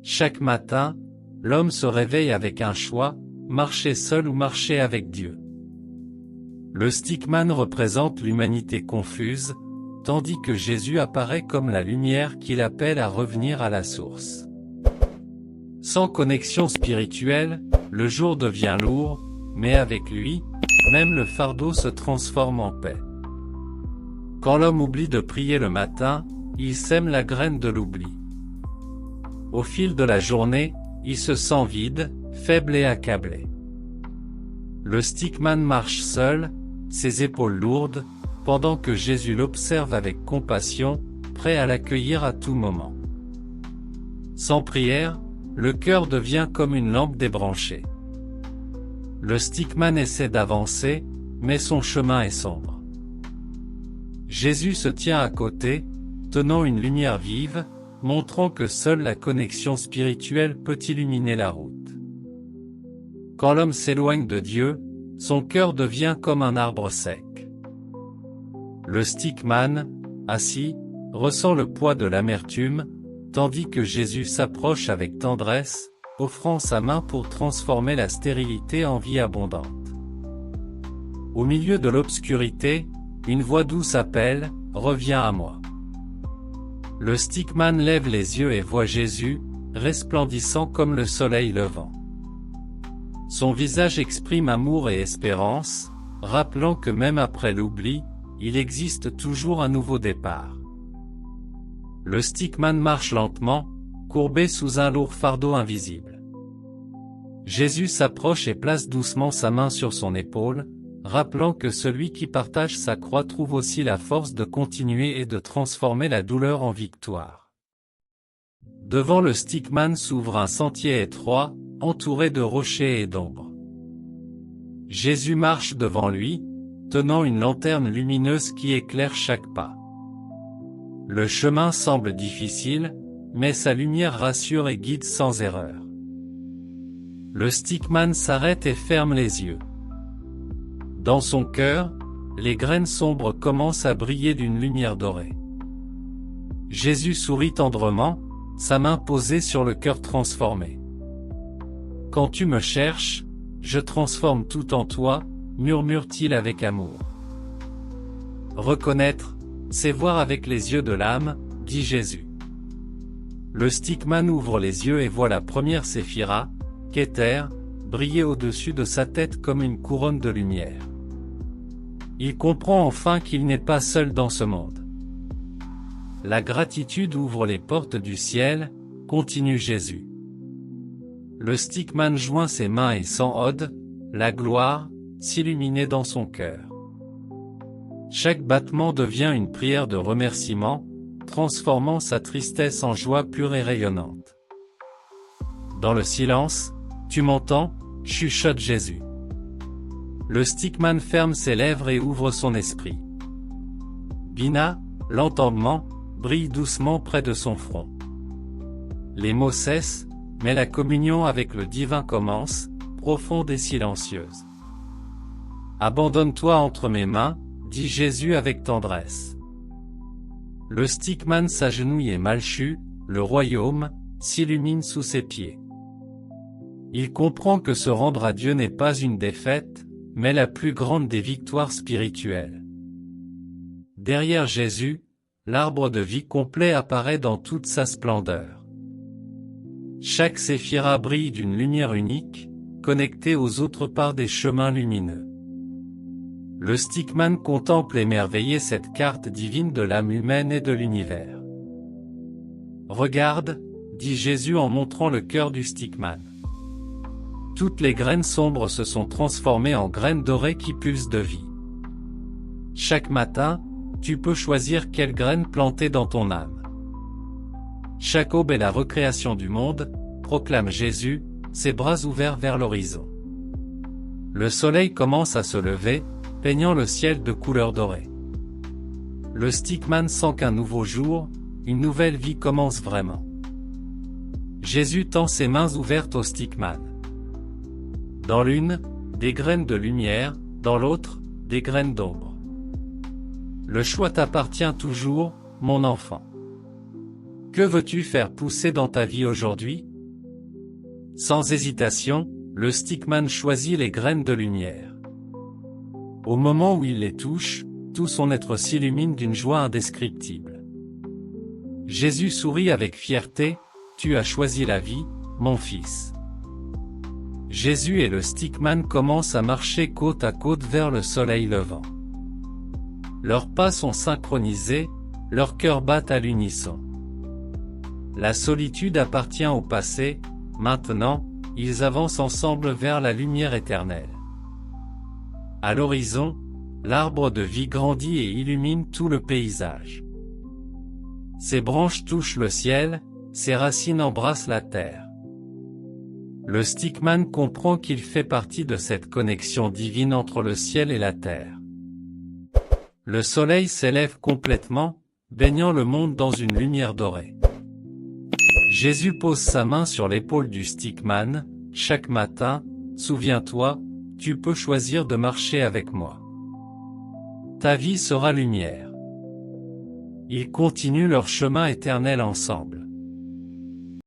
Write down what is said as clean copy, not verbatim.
Chaque matin, l'homme se réveille avec un choix, marcher seul ou marcher avec Dieu. Le stickman représente l'humanité confuse, tandis que Jésus apparaît comme la lumière qui l'appelle à revenir à la source. Sans connexion spirituelle, le jour devient lourd, mais avec lui, même le fardeau se transforme en paix. Quand l'homme oublie de prier le matin, il sème la graine de l'oubli. Au fil de la journée, il se sent vide, faible et accablé. Le stickman marche seul, ses épaules lourdes, pendant que Jésus l'observe avec compassion, prêt à l'accueillir à tout moment. Sans prière, le cœur devient comme une lampe débranchée. Le stickman essaie d'avancer, mais son chemin est sombre. Jésus se tient à côté, tenant une lumière vive, montrant que seule la connexion spirituelle peut illuminer la route. Quand l'homme s'éloigne de Dieu, son cœur devient comme un arbre sec. Le stickman, assis, ressent le poids de l'amertume, tandis que Jésus s'approche avec tendresse, offrant sa main pour transformer la stérilité en vie abondante. Au milieu de l'obscurité, une voix douce appelle « Reviens à moi ». Le stickman lève les yeux et voit Jésus, resplendissant comme le soleil levant. Son visage exprime amour et espérance, rappelant que même après l'oubli, il existe toujours un nouveau départ. Le stickman marche lentement, courbé sous un lourd fardeau invisible. Jésus s'approche et place doucement sa main sur son épaule, rappelant que celui qui partage sa croix trouve aussi la force de continuer et de transformer la douleur en victoire. Devant le stickman s'ouvre un sentier étroit, entouré de rochers et d'ombres. Jésus marche devant lui, tenant une lanterne lumineuse qui éclaire chaque pas. Le chemin semble difficile, mais sa lumière rassure et guide sans erreur. Le stickman s'arrête et ferme les yeux. Dans son cœur, les graines sombres commencent à briller d'une lumière dorée. Jésus sourit tendrement, sa main posée sur le cœur transformé. « Quand tu me cherches, je transforme tout en toi », murmure-t-il avec amour. Reconnaître, c'est voir avec les yeux de l'âme, dit Jésus. Le stickman ouvre les yeux et voit la première séphira, Kéter, briller au-dessus de sa tête comme une couronne de lumière. Il comprend enfin qu'il n'est pas seul dans ce monde. La gratitude ouvre les portes du ciel, continue Jésus. Le stickman joint ses mains et sent la gloire, s'illuminer dans son cœur. Chaque battement devient une prière de remerciement, transformant sa tristesse en joie pure et rayonnante. Dans le silence, tu m'entends, chuchote Jésus. Le stickman ferme ses lèvres et ouvre son esprit. Bina, l'entendement, brille doucement près de son front. Les mots cessent, mais la communion avec le divin commence, profonde et silencieuse. Abandonne-toi entre mes mains, dit Jésus avec tendresse. Le stickman s'agenouille et Malchu, le royaume, s'illumine sous ses pieds. Il comprend que se rendre à Dieu n'est pas une défaite, mais la plus grande des victoires spirituelles. Derrière Jésus, l'arbre de vie complet apparaît dans toute sa splendeur. Chaque séphira brille d'une lumière unique, connectée aux autres par des chemins lumineux. Le stickman contemple émerveillé cette carte divine de l'âme humaine et de l'univers. Regarde, dit Jésus en montrant le cœur du stickman. Toutes les graines sombres se sont transformées en graines dorées qui pulsent de vie. Chaque matin, tu peux choisir quelle graine planter dans ton âme. Chaque aube est la recréation du monde, proclame Jésus, ses bras ouverts vers l'horizon. Le soleil commence à se lever, peignant le ciel de couleur dorée. Le stickman sent qu'un nouveau jour, une nouvelle vie commence vraiment. Jésus tend ses mains ouvertes au stickman. Dans l'une, des graines de lumière, dans l'autre, des graines d'ombre. Le choix t'appartient toujours, mon enfant. Que veux-tu faire pousser dans ta vie aujourd'hui? Sans hésitation, le stickman choisit les graines de lumière. Au moment où il les touche, tout son être s'illumine d'une joie indescriptible. Jésus sourit avec fierté, « Tu as choisi la vie, mon fils. » Jésus et le stickman commencent à marcher côte à côte vers le soleil levant. Leurs pas sont synchronisés, leurs cœurs battent à l'unisson. La solitude appartient au passé, maintenant, ils avancent ensemble vers la lumière éternelle. À l'horizon, l'arbre de vie grandit et illumine tout le paysage. Ses branches touchent le ciel, ses racines embrassent la terre. Le stickman comprend qu'il fait partie de cette connexion divine entre le ciel et la terre. Le soleil s'élève complètement, baignant le monde dans une lumière dorée. Jésus pose sa main sur l'épaule du stickman, « Chaque matin, souviens-toi, tu peux choisir de marcher avec moi. Ta vie sera lumière. » Ils continuent leur chemin éternel ensemble.